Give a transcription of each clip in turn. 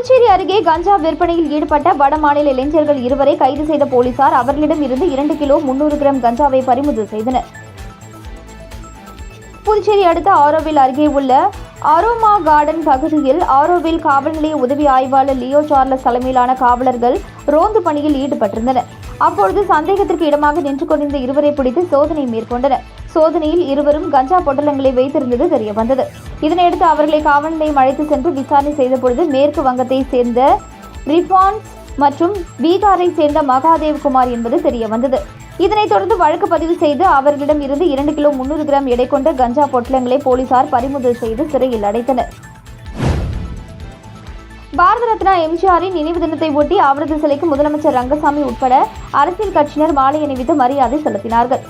புதுச்சேரி அருகே கஞ்சா விற்பனையில் ஈடுபட்ட வடமாநில இளைஞர்கள் இருவரை கைது செய்த போலீசார் அவர்களிடம் இருந்து 2 கிலோ 300 கிராம் கஞ்சாவை பறிமுதல் செய்தனர். புதுச்சேரி அடுத்த ஆரோவில் அருகே உள்ள அரோமா கார்டன் பகுதியில் ஆரோவில் காவல் நிலைய உதவி ஆய்வாளர் லியோ சார்லஸ் தலைமையிலான காவலர்கள் ரோந்து பணியில் ஈடுபட்டிருந்தனர். அப்பொழுது சந்தேகத்திற்கு இடமாக நின்று கொண்டிருந்த இருவரை பிடித்து சோதனை மேற்கொண்டனர். சோதனையில் இருவரும் கஞ்சா பொட்டலங்களை வைத்திருந்தது தெரியவந்தது. இதனையடுத்து அவர்களை காவல் நிலையம் அழைத்து சென்று விசாரணை செய்தபொழுது மேற்கு வங்கத்தை சேர்ந்த ரிஃபான்ஸ் மற்றும் பீகாரை சேர்ந்த மகாதேவ் குமார் என்பது தெரியவந்தது. இதனைத் தொடர்ந்து வழக்கு பதிவு செய்து அவர்களிடம் இருந்து 2 கிலோ 300 கிராம் எடை கொண்ட கஞ்சா பொட்டலங்களை போலீசார் பறிமுதல் செய்து சிறையில் அடைத்தனர். பாரத ரத்னா எம்ஜிஆரின் நினைவு தினத்தை ஒட்டி அவரது சிலைக்கு முதலமைச்சர் ரங்கசாமி உட்பட அரசியல் கட்சியினர் மாலை அணிவித்து மரியாதை செலுத்தினார்கள்.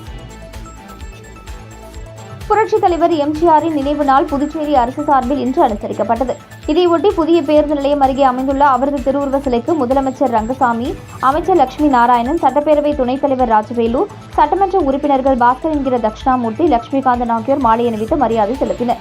புரட்சித் தலைவர் எம்ஜிஆரின் நினைவு நாள் புதுச்சேரி அரசு சார்பில் இன்று அனுசரிக்கப்பட்டது. இதையொட்டி புதிய பேருந்து நிலையம் அருகே அமைந்துள்ள அவரது திருவுருவ சிலைக்கு முதலமைச்சர் ரங்கசாமி, அமைச்சர் லட்சுமி நாராயணன், சட்டப்பேரவை துணைத் தலைவர் ராஜவேலு, சட்டமன்ற உறுப்பினர்கள் பாஸ்கர் என்கிற தட்சிணாமூர்த்தி, லட்சுமிகாந்தன் ஆகியோர் மாலை அணிவித்து மரியாதை செலுத்தினர்.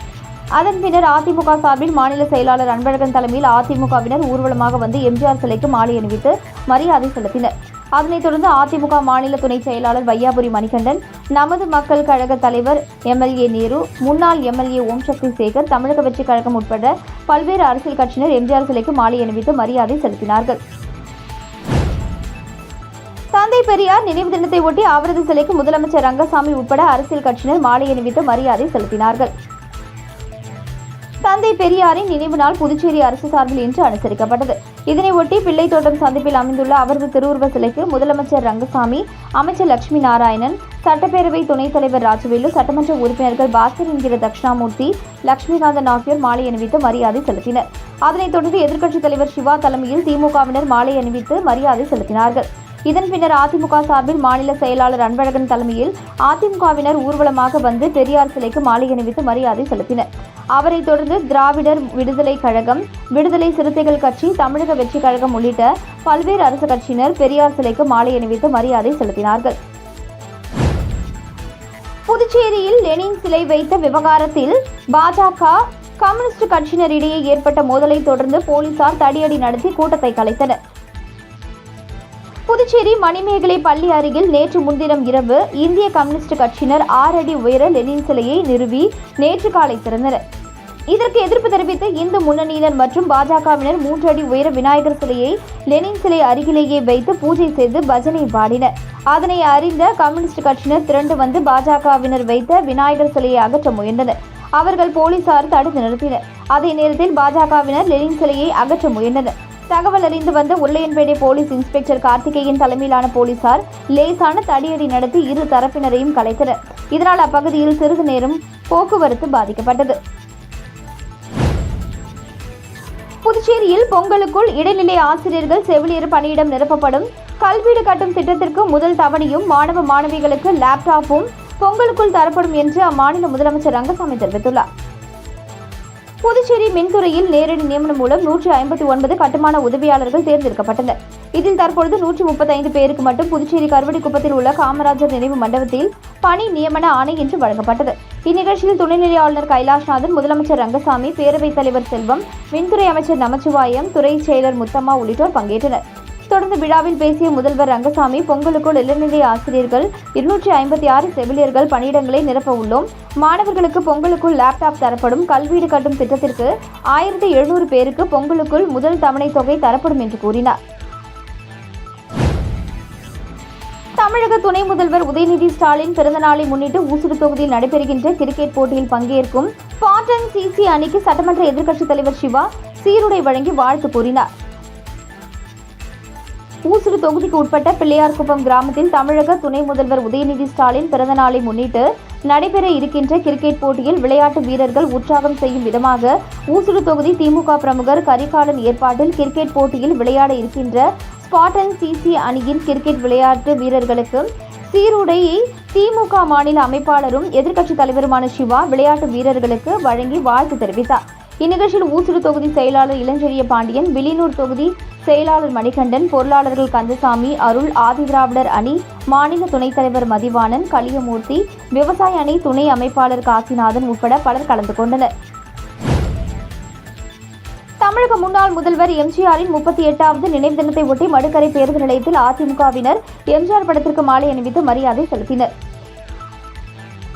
அதன் பின்னர் அதிமுக சார்பில் மாநில செயலாளர் அன்பழகன் தலைமையில் அதிமுகவினர் ஊர்வலமாக வந்து எம்ஜிஆர் சிலைக்கு மாலை அணிவித்து மரியாதை செலுத்தினர். அதனைத் தொடர்ந்து அதிமுக மாநில துணை செயலாளர் வையாபுரி மணிகண்டன், நமது மக்கள் கழக தலைவர் எம்எல்ஏ நேரு, முன்னாள் எம்எல்ஏ ஓம் சக்தி சேகர், தமிழக வெற்றிக் கழகம் உட்பட பல்வேறு அரசியல் கட்சியினர் எம்ஜிஆர் சிலைக்கு மாலை அணிவித்து மரியாதை செலுத்தினார்கள். தந்தை பெரியார் நினைவு தினத்தை ஒட்டி அவரது சிலைக்கு முதலமைச்சர் ரங்கசாமி உட்பட அரசியல் கட்சியினர் மாலை அணிவித்து மரியாதை செலுத்தினார்கள். தந்தை பெரியாரின் நினைவு நாள் புதுச்சேரி அரசு சார்பில் இன்று அனுசரிக்கப்பட்டது. இதனையொட்டி பிள்ளைத்தோட்டம் சந்திப்பில் அமைந்துள்ள அவரது திருவுருவ சிலைக்கு முதலமைச்சர் ரங்கசாமி, அமைச்சர் லட்சுமி நாராயணன், சட்டப்பேரவை துணைத் தலைவர் ராஜவேலு, சட்டமன்ற உறுப்பினர்கள் பாஸ்கர் என்கிற தட்சிணாமூர்த்தி, லட்சுமிகாந்தன் ஆகியோர் மாலை அணிவித்து மரியாதை செலுத்தினர். அதனைத் தொடர்ந்து எதிர்க்கட்சித் தலைவர் சிவா தலைமையில் திமுகவினர் மாலை அணிவித்து மரியாதை செலுத்தினார்கள். இதன் பின்னர் அதிமுக சார்பில் மாநில செயலாளர் அன்பழகன் தலைமையில் அதிமுகவினர் ஊர்வலமாக வந்து பெரியார் சிலைக்கு மாலை அணிவித்து மரியாதை செலுத்தினர். அவரைத் தொடர்ந்து திராவிடர் விடுதலை கழகம், விடுதலை சிறுத்தைகள் கட்சி, தமிழக வெற்றிக் கழகம் உள்ளிட்ட பல்வேறு அரசு கட்சியினர் பெரியார் சிலைக்கு மாலை அணிவித்து மரியாதை செலுத்தினார்கள். புதுச்சேரியில் லெனின் சிலை வைத்த விவகாரத்தில் பாஜக, கம்யூனிஸ்ட் கட்சியினரிடையே ஏற்பட்ட மோதலை தொடர்ந்து போலீசார் தடியடி நடத்தி கூட்டத்தை கலைத்தனர். புதுச்சேரி மணிமேகலை பள்ளி அருகில் நேற்று முன்தினம் இரவு இந்திய கம்யூனிஸ்ட் கட்சியினர் 6 அடி உயர லெனின் சிலையை நிறுவி நேற்று காலை திறந்தனர். இதற்கு எதிர்ப்பு தெரிவித்து இந்து முன்னணியினர் மற்றும் பாஜகவினர் 3 அடி உயர விநாயகர் சிலையை லெனின் சிலை அருகிலேயே வைத்து பூஜை செய்து பஜனை பாடினர். அதனை அறிந்த கம்யூனிஸ்ட் கட்சியினர் திரண்டு வந்து பாஜகவினர் வைத்த விநாயகர் சிலையை அகற்ற முயன்றனர். அவர்கள் போலீசார் தடுத்து நிறுத்தினர். அதே நேரத்தில் பாஜகவினர் லெனின் சிலையை அகற்ற முயன்றனர். தகவல் அறிந்து வந்த உருளையன்பேட்டை போலீஸ் இன்ஸ்பெக்டர் கார்த்திகேயன் தலைமையிலான போலீசார் லேசான தடியடி நடத்தி இரு தரப்பினரையும் கலைத்தனர். இதனால் அப்பகுதியில் சிறிது நேரம் போக்குவரத்து பாதிக்கப்பட்டது. புதுச்சேரியில் பொங்கலுக்குள் இடைநிலை ஆசிரியர்கள் செவிலியர் பணியிடம் நிரப்பப்படும். கல்வீடு கட்டும் திட்டத்திற்கு முதல் தவணையும் மாணவ மாணவிகளுக்கு லேப்டாப்பும் பொங்கலுக்குள் தரப்படும் என்று அம்மாநில முதலமைச்சர் ரங்கசாமி தெரிவித்துள்ளார். புதுச்சேரி மின்துறையில் நேரடி நியமனம் மூலம் 159 கட்டுமான உதவியாளர்கள் தேர்ந்தெடுக்கப்பட்டனர். இதில் தற்பொழுது 135 பேருக்கு மட்டும் புதுச்சேரி கருவடிக்குப்பத்தில் உள்ள காமராஜர் நினைவு மண்டபத்தில் பணி நியமன ஆணை இன்று வழங்கப்பட்டது. இந்நிகழ்ச்சியில் துணைநிலை ஆளுநர் கைலாஷ்நாதன், முதலமைச்சர் ரங்கசாமி, பேரவைத் தலைவர் செல்வம், மின்துறை அமைச்சர் நமச்சிவாயம், துறை செயலர் முத்தம்மா உள்ளிட்டோர் பங்கேற்றனர். தொடர்ந்து விழாவில் பேசிய முதல்வர் ரங்கசாமி, பொங்கலுக்குள் இளநிலை ஆசிரியர்கள் 256 செவிலியர்கள் பணியிடங்களை நிரப்ப உள்ளோம். மாணவர்களுக்கு பொங்கலுக்குள் லேப்டாப் தரப்படும். கல்வீடு கட்டும் திட்டத்திற்கு 1700 பேருக்கு பொங்கலுக்குள் முதல் தவணை தொகை தரப்படும் என்று கூறினார். தமிழக துணை முதல்வர் உதயநிதி ஸ்டாலின் பிறந்த நாளை முன்னிட்டு ஊசுடு தொகுதியில் நடைபெறுகின்ற கிரிக்கெட் போட்டியில் பங்கேற்கும் ஸ்பார்டன் சிசி அணிக்கு சட்டமன்ற எதிர்க்கட்சித் தலைவர் சிவா சீருடை வழங்கி வாழ்த்து கூறினார். ஊசுடு தொகுதிக்கு உட்பட்ட பிள்ளையார்குப்பம் கிராமத்தில் தமிழக துணை முதல்வர் உதயநிதி ஸ்டாலின் பிறந்த நாளை முன்னிட்டு நடைபெற இருக்கின்ற கிரிக்கெட் போட்டியில் விளையாட்டு வீரர்கள் உற்சாகம் செய்யும் விதமாக ஊசுடு தொகுதி திமுக பிரமுகர் கரிகாலன் ஏற்பாட்டில் கிரிக்கெட் போட்டியில் விளையாட இருக்கின்ற ஸ்பார்டன் சிசி அணியின் கிரிக்கெட் விளையாட்டு வீரர்களுக்கு சீருடையை திமுக மாநில அமைப்பாளரும் எதிர்க்கட்சித் தலைவருமான சிவா விளையாட்டு வீரர்களுக்கு வழங்கி வாழ்த்து தெரிவித்தார். இந்நிகழ்ச்சியில் ஊசுடு தொகுதி செயலாளர் இளஞ்செழிய பாண்டியன், வில்லியனூர் தொகுதி செயலாளர் மணிகண்டன், பொருளாளர்கள் கந்தசாமி, அருள், ஆதிதிராவிடர் அணி மாநில துணைத் தலைவர் மதிவாணன், கலியமூர்த்தி, விவசாய அணி துணை அமைப்பாளர் காசிநாதன் உட்பட பலர் கலந்து கொண்டனர். தமிழக முன்னாள் முதல்வர் எம்ஜிஆரின் 38வது நினைவு தினத்தை ஒட்டி மடுக்கரை பேருந்து நிலையத்தில் அதிமுகவினர் எம்ஜிஆர் படத்திற்கு மாலை அணிவித்து மரியாதை செலுத்தினர்.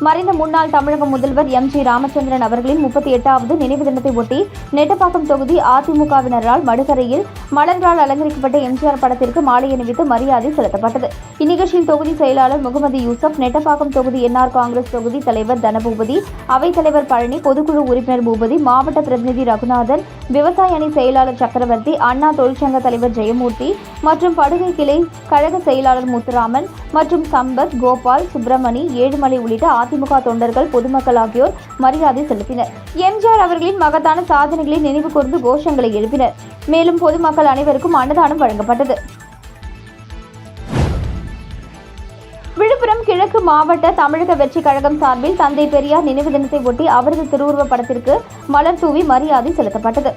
மறைந்த முன்னாள் தமிழக முதல்வர் எம்.ஜி. ராமச்சந்திரன் அவர்களின் 38வது நினைவு தினத்தை ஒட்டி நெட்டப்பாக்கம் தொகுதி அதிமுகவினரால் மடுக்கரையில் மலர்களால் அலங்கரிக்கப்பட்ட எம்ஜிஆர் படத்திற்கு மாலை அணிவித்து மரியாதை செலுத்தப்பட்டது. இந்நிகழ்ச்சியில் தொகுதி செயலாளர் முகமது யூசப், நெட்டப்பாக்கம் தொகுதி என்ஆர் காங்கிரஸ் தொகுதி தலைவர் தனபூபதி, அவைத்தலைவர் பழனி, பொதுக்குழு உறுப்பினர் பூபதி, மாவட்ட பிரதிநிதி ரகுநாதன், விவசாய அணி செயலாளர் சக்கரவர்த்தி, அண்ணா தொழிற்சங்க தலைவர் ஜெயமூர்த்தி மற்றும் படுகை கிளை கழக செயலாளர் முத்துராமன் மற்றும் சம்பத், கோபால், சுப்பிரமணி, ஏழுமலை உள்ளிட்ட அதிமுக தொண்டர்கள், பொதுமக்கள் ஆகியோர் மரியாதை செலுத்தினர். எம்ஜிஆர் அவர்களின் மகத்தான சாதனைகளை நினைவு கூர்ந்து கோஷங்களை எழுப்பினர். மேலும் பொதுமக்கள் அனைவருக்கும் அன்னதானம் வழங்கப்பட்டது. விழுப்புரம் கிழக்கு மாவட்ட தமிழக வெற்றி கழகம் சார்பில் தந்தை பெரியார் நினைவு தினத்தை ஒட்டி அவரது திருவுருவ படத்திற்கு மலர் தூவி மரியாதை செலுத்தப்பட்டது.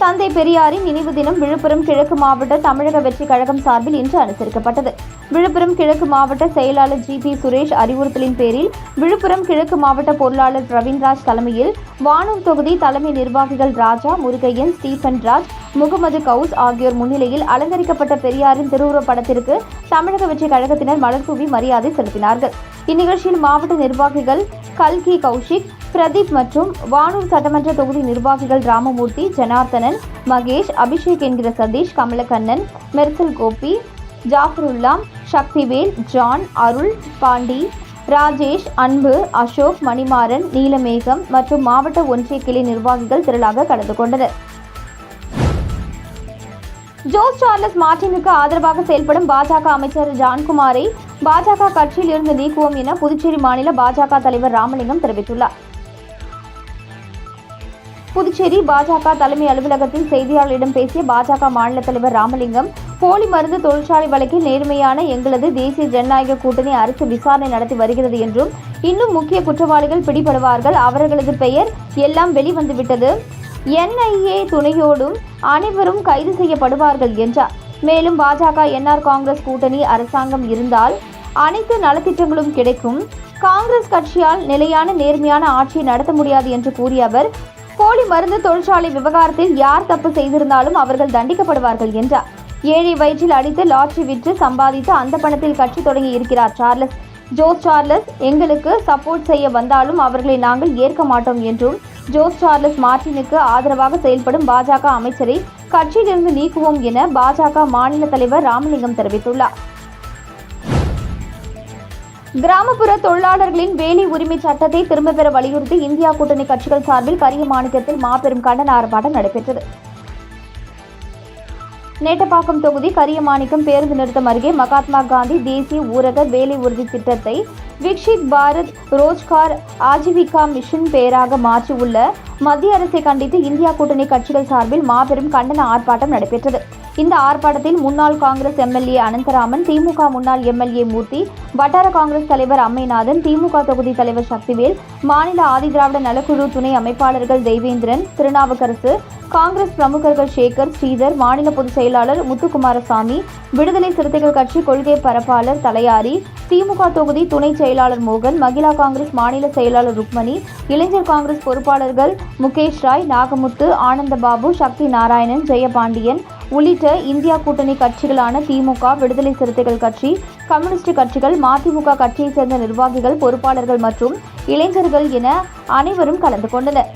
தந்தை பெரியாரின் நினைவு தினம் விழுப்புரம் கிழக்கு மாவட்ட தமிழக வெற்றி கழகம் சார்பில் இன்று அனுசரிக்கப்பட்டது. விழுப்புரம் கிழக்கு மாவட்ட செயலாளர் ஜி.பி. சுரேஷ் அறிவுறுத்தலின் பேரில் விழுப்புரம் கிழக்கு மாவட்ட பொருளாளர் ரவீன்ராஜ் தலைமையில் வானூர் தொகுதி தலைமை நிர்வாகிகள் ராஜா, முருகையன், ஸ்டீபன் ராஜ், முகமது கவுஸ் ஆகியோர் முன்னிலையில் அலங்கரிக்கப்பட்ட பெரியாரின் திருவுருவப் படத்திற்கு தமிழக வெற்றி கழகத்தினர் மலர் தூவி மரியாதை செலுத்தினார்கள். இந்நிகழ்ச்சியில் மாவட்ட நிர்வாகிகள் கல்கி கௌஷிக், பிரதீப் மற்றும் வானூர் சட்டமன்ற தொகுதி நிர்வாகிகள் ராமமூர்த்தி, ஜனார்த்தனன், மகேஷ், அபிஷேக் என்கிற சதீஷ், கமலக்கண்ணன், மெர்சல் கோபி, ஜாஃபருல்லா, சக்திவேல், ஜான், அருள், பாண்டி, ராஜேஷ், அன்பு, அசோக், மணிமாறன், நீலமேகம் மற்றும் மாவட்ட ஒன்றிய கிளை நிர்வாகிகள் திரளாக கலந்து கொண்டனர். ஜோஸ் சார்லஸ் மார்டினுக்கு ஆதரவாக செயல்படும் பாஜக அமைச்சர் ஜான்குமாரை பாஜக கட்சியில் இருந்து நீக்குவோம் என புதுச்சேரி மாநில பாஜக தலைவர் ராமலிங்கம் தெரிவித்துள்ளார். புதுச்சேரி பாஜக தலைமை அலுவலகத்தில் செய்தியாளர்களிடம் பேசிய பாஜக மாநில தலைவர் ராமலிங்கம், போலி மருந்து தொழிற்சாலை வழக்கில் நேர்மையான எங்களது தேசிய ஜனநாயக கூட்டணி அரசு விசாரணை நடத்தி வருகிறது என்றும், இன்னும் முக்கிய குற்றவாளிகள் பிடிபடுவார்கள், அவர்களது பெயர் எல்லாம் வெளிவந்துவிட்டது, NIA துணையோடும் அனைவரும் கைது செய்யப்படுவார்கள் என்றார். மேலும் பாஜக என்ஆர் காங்கிரஸ் கூட்டணி அரசாங்கம் இருந்தால் அனைத்து நலத்திட்டங்களும் கிடைக்கும், காங்கிரஸ் கட்சியால் நிலையான நேர்மையான ஆட்சியை நடத்த முடியாது என்று கூறிய அவர், போலி மருந்து தொழிற்சாலை விவகாரத்தில் யார் தப்பு செய்திருந்தாலும் அவர்கள் தண்டிக்கப்படுவார்கள் என்றார். ஏழை வயிற்றில் அடித்து லாட்டரி விற்று சம்பாதித்து அந்த பணத்தில் கட்சி தொடங்கி இருக்கிறார் சார்லஸ். ஜோஸ் சார்லஸ் எங்களுக்கு சப்போர்ட் செய்ய வந்தாலும் அவர்களை நாங்கள் ஏற்க மாட்டோம் என்றும், ஜோஸ் சார்லஸ் மார்டினுக்கு ஆதரவாக செயல்படும் பாஜக அமைச்சரை கட்சியிலிருந்து நீக்குவோம் என பாஜக மாநில தலைவர் ராமலிங்கம் தெரிவித்துள்ளார். கிராமப்புற தொழிலாளர்களின் வேலை உரிமை சட்டத்தை திரும்பப் பெற வலியுறுத்தி இந்தியா கூட்டணி கட்சிகள் சார்பில் கரியமாணிக்கத்தில் மாபெரும் கண்டன ஆர்ப்பாட்டம் நடைபெற்றது. நெட்டப்பாக்கம் தொகுதி கரியமாணிக்கம் பேருந்து நிறுத்தம் அருகே மகாத்மா காந்தி தேசிய ஊரக வேலை உறுதி திட்டத்தை விக்ஷித் பாரத் ரோஜ்கார் ஆஜீவிகா மிஷன் பெயராக மாற்றியுள்ள மத்திய அரசை கண்டித்து இந்தியா கூட்டணி கட்சிகள் சார்பில் மாபெரும் கண்டன ஆர்ப்பாட்டம் நடைபெற்றது. இந்த ஆர்ப்பாட்டத்தில் முன்னாள் காங்கிரஸ் எம்எல்ஏ அனந்தராமன், திமுக முன்னாள் எம்எல்ஏ மூர்த்தி, வட்டார காங்கிரஸ் தலைவர் அம்மைநாதன், திமுக தொகுதி தலைவர் சக்திவேல், மாநில ஆதிதிராவிட நலக்குழு துணை அமைப்பாளர்கள் தெய்வேந்திரன், திருநாவுக்கரசு, காங்கிரஸ் பிரமுகர்கள் சேகர், ஸ்ரீதர், மாநில பொதுச் செயலாளர் முத்துக்குமாரசாமி, விடுதலை சிறுத்தைகள் கட்சி கொள்கை பரப்பாளர் தலையாரி, திமுக தொகுதி துணை செயலாளர் மோகன், மகிழா காங்கிரஸ் மாநில செயலாளர் ருக்மணி, இளைஞர் காங்கிரஸ் பொறுப்பாளர்கள் முகேஷ் ராய், நாகமுத்து, ஆனந்தபாபு, சக்தி நாராயணன், ஜெயபாண்டியன் உள்ளிட்ட இந்தியா கூட்டணி கட்சிகளான திமுக, விடுதலை சிறுத்தைகள் கட்சி, கம்யூனிஸ்ட் கட்சிகள், மதிமுக கட்சியைச் சேர்ந்த நிர்வாகிகள், பொறுப்பாளர்கள் மற்றும் இளைஞர்கள் என அனைவரும் கலந்து கொண்டனர்.